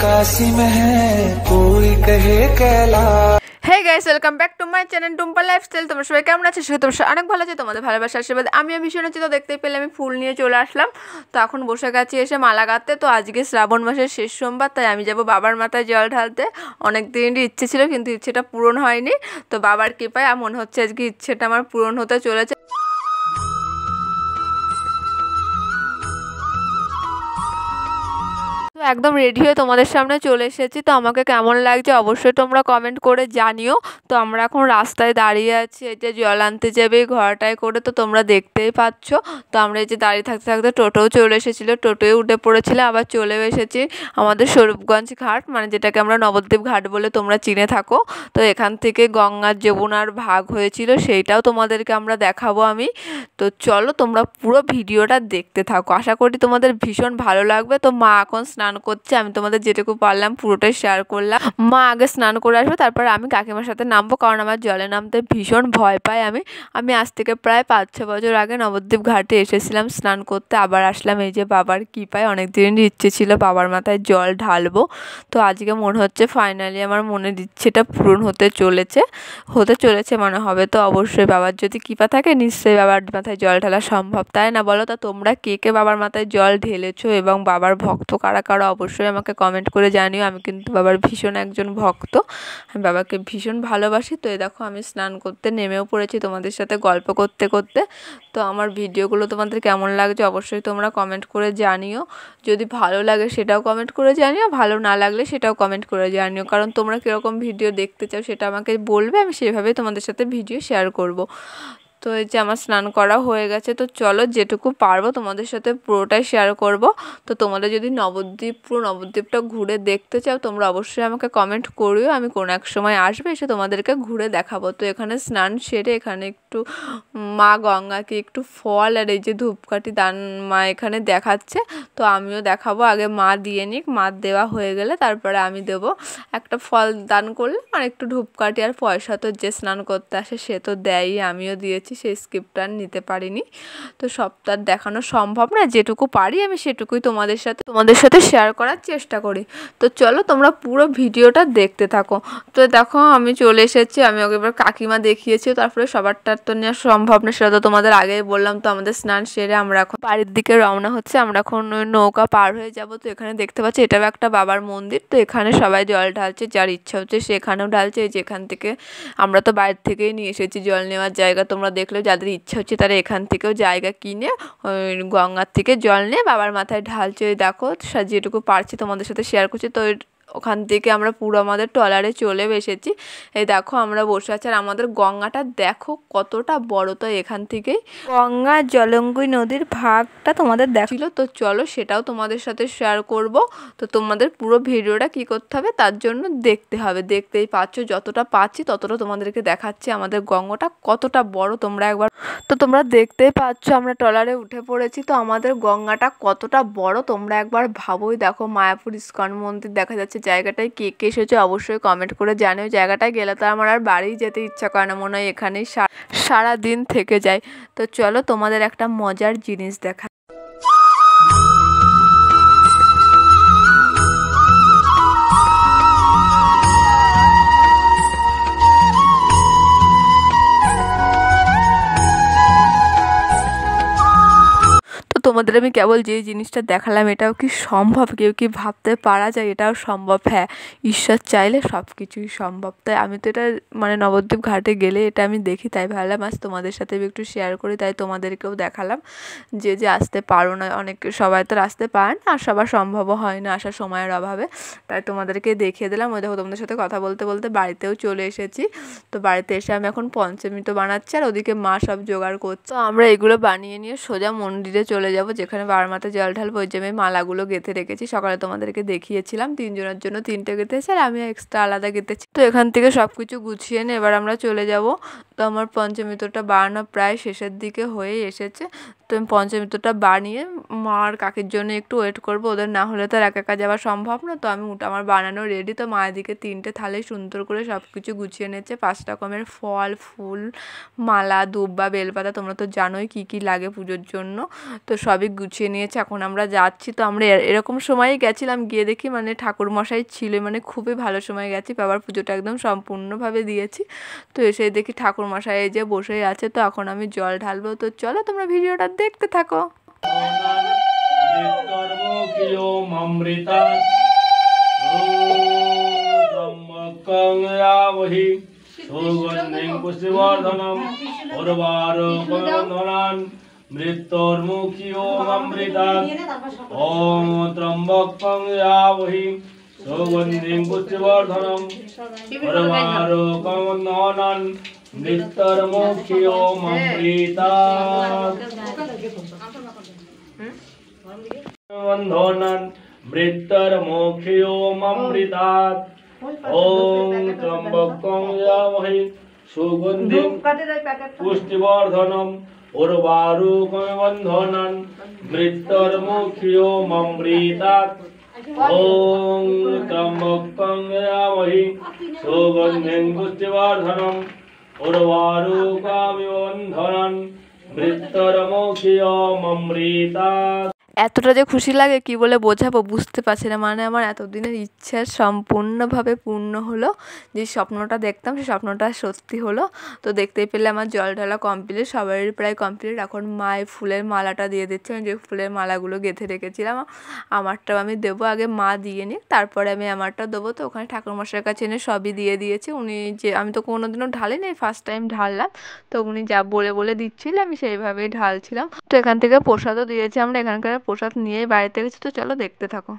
काशी में है कोई कहे Kailash. Hey guys, welcome back to my channel Tumpa lifestyle. তোমরা সবাই কেমন আছো? তোমরা অনেক ভালো আছো, তোমাদের ভালোবাসার আশীর্বাদ আমিও ভীষণ আছি। তো দেখতেই পেলে আমি ফুল নিয়ে চলে আসলাম। তো এখন বসে গেছি এসে মালা গাঁথতে। তো আজকে শ্রাবণ মাসের শেষ সোমবার, তাই আমি যাব বাবার মাথায় জল ঢালতে। অনেক দিনেরই ইচ্ছে ছিল, কিন্তু ইচ্ছেটা পূরণ হয়নি। তো বাবার কৃপায় মনে হচ্ছে আজকে ইচ্ছেটা আমার পূরণ হতে চলেছে। তো একদম রেডি হয়ে তোমাদের সামনে চলে এসেছি। তো আমাকে কেমন লাগছে অবশ্যই তোমরা কমেন্ট করে জানিও। তো আমরা এখন রাস্তায় দাঁড়িয়ে আছি, এই যে জল আনতে যাবে ঘরটায় করে। তো তোমরা দেখতেই পাচ্ছ। তো আমরা এই যে দাঁড়িয়ে থাকতে থাকতে টোটোও চলে এসেছিলো, টোটোয় উঠে পড়েছিল। আবার চলেও এসেছি আমাদের স্বরূপগঞ্জ ঘাট, মানে যেটাকে আমরা নবদ্বীপ ঘাট বলে তোমরা চিনে থাকো। তো এখান থেকে গঙ্গার যমুনার ভাগ হয়েছিল, সেইটাও তোমাদেরকে আমরা দেখাবো আমি। তো চলো তোমরা পুরো ভিডিওটা দেখতে থাকো, আশা করি তোমাদের ভীষণ ভালো লাগবে। তো মা এখন স্নান করছে, আমি তোমাদের যেটুকু পারলাম পুরোটাই শেয়ার করলাম। মা আগে স্নান করে আসবে, তারপর আমি কাকিমার সাথে নামবো, কারণ আমার জলে নামতে ভীষণ ভয় পাই আমি আজ থেকে প্রায় 5-6 বছর আগে নবদ্বীপ ঘাটে এসেছিলাম স্নান করতে, আবার আসলাম। এই যে বাবার কৃপায় অনেক দিনের ইচ্ছে ছিল বাবার মাথায় জল ঢালবো। তো আজকে মনে হচ্ছে ফাইনালি আমার মনের ইচ্ছেটা পূরণ হতে চলেছে মানে হবে। তো অবশ্যই বাবার যদি কৃপা থাকে নিশ্চয়ই বাবার মাথায় জল ঢালা সম্ভব, তাই না বলো? তা তোমরা কে কে বাবার মাথায় জল ঢেলেছো এবং বাবার ভক্ত কারা কারা অবশ্যই আমাকে কমেন্ট করে জানিও। আমি কিন্তু বাবার ভীষণ একজন ভক্ত, আমি বাবাকে ভীষণ ভালোবাসি। তো এই দেখো আমি স্নান করতে নেমেও পড়েছি তোমাদের সাথে গল্প করতে করতে। তো আমার ভিডিওগুলো তোমাদের কেমন লাগছে অবশ্যই তোমরা কমেন্ট করে জানিও। যদি ভালো লাগে সেটাও কমেন্ট করে জানিও, ভালো না লাগলে সেটাও কমেন্ট করে জানিও, কারণ তোমরা কীরকম ভিডিও দেখতে চাও সেটা আমাকে বলবে, আমি সেভাবেই তোমাদের সাথে ভিডিও শেয়ার করব। তো এই যে আমার স্নান করা হয়ে গেছে। তো চলো যেটুকু পারবো তোমাদের সাথে পুরোটাই শেয়ার করব। তো তোমাদের যদি পুরো নবদ্বীপটা ঘুরে দেখতে চাও তোমরা অবশ্যই আমাকে কমেন্ট করিও, আমি কোনো এক সময় আসবে এসে তোমাদেরকে ঘুরে দেখাবো। তো এখানে স্নান সেরে এখানে একটু মা গঙ্গাকে একটু ফল আর এই যে ধূপকাঠি দান মা এখানে দেখাচ্ছে। তো আমিও দেখাবো, আগে মা দিয়ে নিক, মা দেওয়া হয়ে গেলে তারপরে আমি দেবো। একটা ফল দান করলে আর একটু ধূপকাঠি আর পয়সা তো যে স্নান করতে আসে সে তো দেয়ই, আমিও দিয়েছি, সেই স্ক্রিপ্টটা নিতে পারিনি। তো সবটা দেখানো সম্ভব না, যেটুকু পারি আমি সেটুকুই তোমাদের সাথে শেয়ার করার চেষ্টা করি। তো চলো তোমরা পুরো ভিডিওটা দেখতে থাকো। তো দেখো আমি চলে এসেছি, আমি ওকে এবার কাকিমা দেখিয়েছি, তারপরে সবারটা তো নেওয়া সম্ভব না, সেটা তো তোমাদের আগেই বললাম। তো আমাদের স্নান সেরে আমরা এখন বাড়ির দিকে রওনা হচ্ছে, আমরা এখন ওই নৌকা পার হয়ে যাব। তো এখানে দেখতে পাচ্ছি এটাও একটা বাবার মন্দির। তো এখানে সবাই জল ঢালছে, যার ইচ্ছা হচ্ছে সেখানেও ঢালছে। এই যে এখান থেকে আমরা তো বাইরে থেকেই নিয়ে এসেছি জল নেওয়ার জায়গা, তোমরা দেখলেও যাদের ইচ্ছা হচ্ছে তারা এখান থেকেও জায়গা কিনে ওই গঙ্গার থেকে জল নিয়ে বাবার মাথায় ঢালছে। ওই দেখো যেটুকু পারছি তোমাদের সাথে শেয়ার করছি। তো ওখান থেকে আমরা পুরো আমাদের ট্রলারে চলে এসেছি। এই দেখো আমরা বসে আছি, আর আমাদের গঙ্গাটা দেখো কতটা বড়। তো এখান থেকেই গঙ্গা জলঙ্গি নদীর ভাগটা তোমাদের দেখছিল। তো চলো সেটাও তোমাদের সাথে শেয়ার করব। তো তোমাদের পুরো ভিডিওটা কি করতে হবে তার জন্য দেখতে হবে, দেখতেই পাচ্ছ যতটা পাচ্ছি ততটা তোমাদেরকে দেখাচ্ছি আমাদের গঙ্গাটা কতটা বড় তোমরা একবার। তো তোমরা দেখতেই পাচ্ছ আমরা ট্রলারে উঠে পড়েছি। তো আমাদের গঙ্গাটা কতটা বড় তোমরা একবার ভাবোই। দেখো মায়াপুর ইস্কন মন্দির দেখা যাচ্ছে। জায়গাটায় কে কে এসেছে অবশ্যই কমেন্ট করে জানিও। জায়গাটায় গেলে তো আমার আর বাড়ি যেতে ইচ্ছা করে না, মনে হয় এখানেই সারা দিন থেকে যায়। তো চলো তোমাদের একটা মজার জিনিস দেখা। তোমাদের আমি কেবল যে জিনিসটা দেখালাম এটাও কি সম্ভব, কেউ কি ভাবতে পারা যায় এটাও সম্ভব? হ্যাঁ, ঈশ্বর চাইলে সব কিছুই সম্ভব। তাই আমি তো এটা মানে নবদ্বীপ ঘাটে গেলে এটা আমি দেখি, তাই ভাবলাম আজ তোমাদের সাথে একটু শেয়ার করি, তাই তোমাদেরকেও দেখালাম। যে আসতে পারো না, সবাই তো আসতে পারে না, আর সবার সম্ভবও হয় না আসার সময়ের অভাবে, তাই তোমাদেরকে দেখিয়ে দিলাম। ওই দেখো তোমাদের সাথে কথা বলতে বলতে বাড়িতেও চলে এসেছি। তো বাড়িতে এসে আমি এখন পঞ্চমী তো বানাচ্ছি, আর ওদিকে মা সব জোগাড় করছে। তো আমরা এগুলো বানিয়ে নিয়ে সোজা মন্দিরে চলে যাবো, যেখানে বাবার মাথায় জল ঢালবো। ওই যে আমি মালাগুলো গেঁথে রেখেছি, সকালে তোমাদেরকে দেখিয়েছিলাম 3 জনের জন্য 3টে গেঁথেছি, আর আমি এক্সট্রা আলাদা গেঁথেছি। তো এখান থেকে সব কিছু গুছিয়ে নিয়ে এবার আমরা চলে যাব। তো আমার পঞ্চমী তোটা বানানো প্রায় শেষের দিকে হয়ে এসেছে। তো আমি পঞ্চামৃতটা বানিয়ে মা আর কাকির জন্য একটু ওয়েট করবো, ওদের না হলে তো আর একা একা যাওয়া সম্ভব না। তো আমি আমার বানানো রেডি। তো মায়ের দিকে 3টে থালে সুন্দর করে সব কিছু গুছিয়ে নিয়েছে, 5 রকমের ফল, ফুল, মালা, দুব্বা, বেলপাতা, তোমরা তো জানোই কী কী লাগে পুজোর জন্য। তো সবই গুছিয়ে নিয়েছে, এখন আমরা যাচ্ছি। তো আমরা এরকম সময়েই গেছিলাম, গিয়ে দেখি মানে ঠাকুরমশাই ছিল, মানে খুবই ভালো সময় গেছি, বাবার পুজোটা একদম সম্পূর্ণভাবে দিয়েছি। তো এসে দেখি ঠাকুরমশাই এই যে বসেই আছে। তো এখন আমি জল ঢালবো, তো চলো তোমরা ভিডিওটা দেখতে থাকো। মৃত্যুর্মুখিও অমৃতা ওম ত্রম্বকং ইয়াবহি সুগন্ধিং পুষ্টিবর্ধনম উর্বারুকমন্ডলান মৃত্যুর্মুখিও অমৃতা বন্ধনান মৃত্যুর্মুখিও অমৃতা ওম ত্রম্বকং ইয়াবহি সুগন্ধিং পুষ্টিবর্ধনম উর্বারুকমন্ডলান মৃত্যুর্মুখিও অমৃতা ওম ত্রম্বকং ইয়াবহি সুগন্ধিং পুষ্টিবর্ধনম উর্বারুকমন্ডলান মৃত্যুর্মুখিও অমৃতা। এতটা যে খুশি লাগে কি বলে বোঝাবো, বুঝতে পারছি না। মানে আমার এতদিনের ইচ্ছা সম্পূর্ণভাবে পূর্ণ হলো, যে স্বপ্নটা দেখতাম সেই স্বপ্নটা সত্যি হলো। তো দেখতেই পেলে আমার জল ঢালা কমপ্লিট, সবারই প্রায় কমপ্লিট। এখন মায়ের ফুলের মালাটা দিয়ে দিচ্ছে, আমি যে ফুলের মালাগুলো গেঁথে রেখেছিলাম আমারটাও আমি দেবো, আগে মা দিয়ে নিক তারপরে আমি আমারটা দেবো। তো ওখানে ঠাকুরমশাইয়ের কাছে এনে সবই দিয়ে দিয়েছি। উনি যে আমি তো কোনোদিনও ঢালিনি, ফার্স্ট টাইম ঢাললাম। তো উনি যা বলে দিচ্ছিলেন আমি সেইভাবেই ঢালছিলাম। তো এখান থেকে প্রসাদও দিয়েছি, আমরা এখানকার প্রসাদ নিয়েই বাড়িতে গেছি। তো চলো দেখতে থাকো।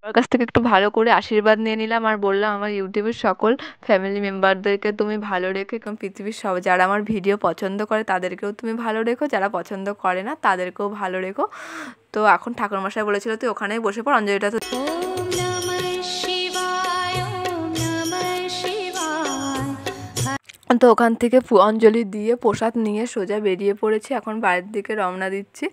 ওর কাছ থেকে একটু ভালো করে আশীর্বাদ নিয়ে নিলাম, আর বললাম আমার ইউটিউবের সকল ফ্যামিলি মেম্বারদেরকে তুমি ভালো রেখো, এবং পৃথিবীর সব যারা আমার ভিডিও পছন্দ করে তাদেরকেও তুমি ভালো রেখো, যারা পছন্দ করে না তাদেরকেও ভালো রেখো। তো এখন ঠাকুরমশাই বলেছিল তুই ওখানেই বসে পড়, অঞ্জলিটা তো তো ওখান থেকে অঞ্জলি দিয়ে প্রসাদ নিয়ে সোজা বেরিয়ে পড়েছি, এখন বাড়ির দিকে রওনা দিচ্ছি।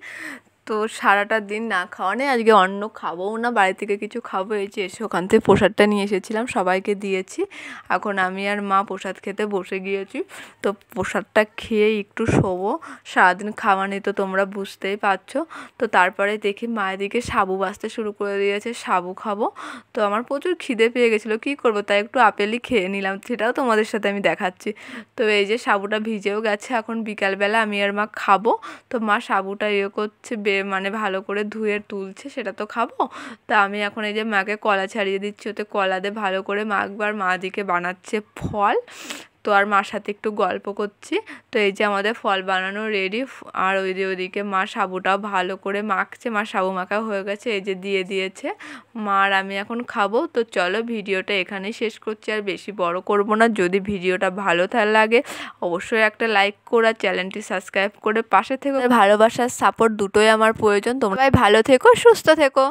তো সারাটা দিন না খাওয়া নেই, আজকে অন্ন খাবোও না, বাড়ি থেকে কিছু খাবো। এই যে এসে ওখান থেকে প্রসাদটা নিয়ে এসেছিলাম, সবাইকে দিয়েছি। এখন আমি আর মা প্রসাদ খেতে বসে গিয়েছি। তো প্রসাদটা খেয়ে একটু শোবো, সারাদিন খাওয়া নেই তো তোমরা বুঝতেই পারছো। তো তারপরে দেখি মায়ের দিকে সাবু বাজতে শুরু করে দিয়েছে, সাবু খাবো। তো আমার প্রচুর খিদে পেয়ে গেছিলো, কী করবো, তাই একটু আপেলই খেয়ে নিলাম, সেটাও তোমাদের সাথে আমি দেখাচ্ছি। তো এই যে সাবুটা ভিজেও গেছে, এখন বিকালবেলা আমি আর মা খাবো। তো মা সাবুটা করছে, মানে ভালো করে ধুয়ে তুলছে, সেটা তো খাবো। তা আমি এখন এই যে মাকে কলা ছাড়িয়ে দিচ্ছি, ওতে কলা দিয়ে ভালো করে মাখবার, মা দিকে বানাচ্ছে ফল। তো আর মার সাথে একটু গল্প করছি। তো এই যে আমাদের ফল বানানো রেডি, আর ওইদিকে মা সাবুটাও ভালো করে মাখছে, মা সাবু মাখা হয়ে গেছে, এই যে দিয়ে দিয়েছে মা, আর আমি এখন খাবো। তো চলো ভিডিওটা এখানেই শেষ করছি, আর বেশি বড় করব না। যদি ভিডিওটা ভালো লাগে অবশ্যই একটা লাইক করে চ্যানেলটি সাবস্ক্রাইব করে পাশে থেকো। ভালোবাসার সাপোর্ট দুটোই আমার প্রয়োজন। তোমরা ভালো থেকো, সুস্থ থেকো।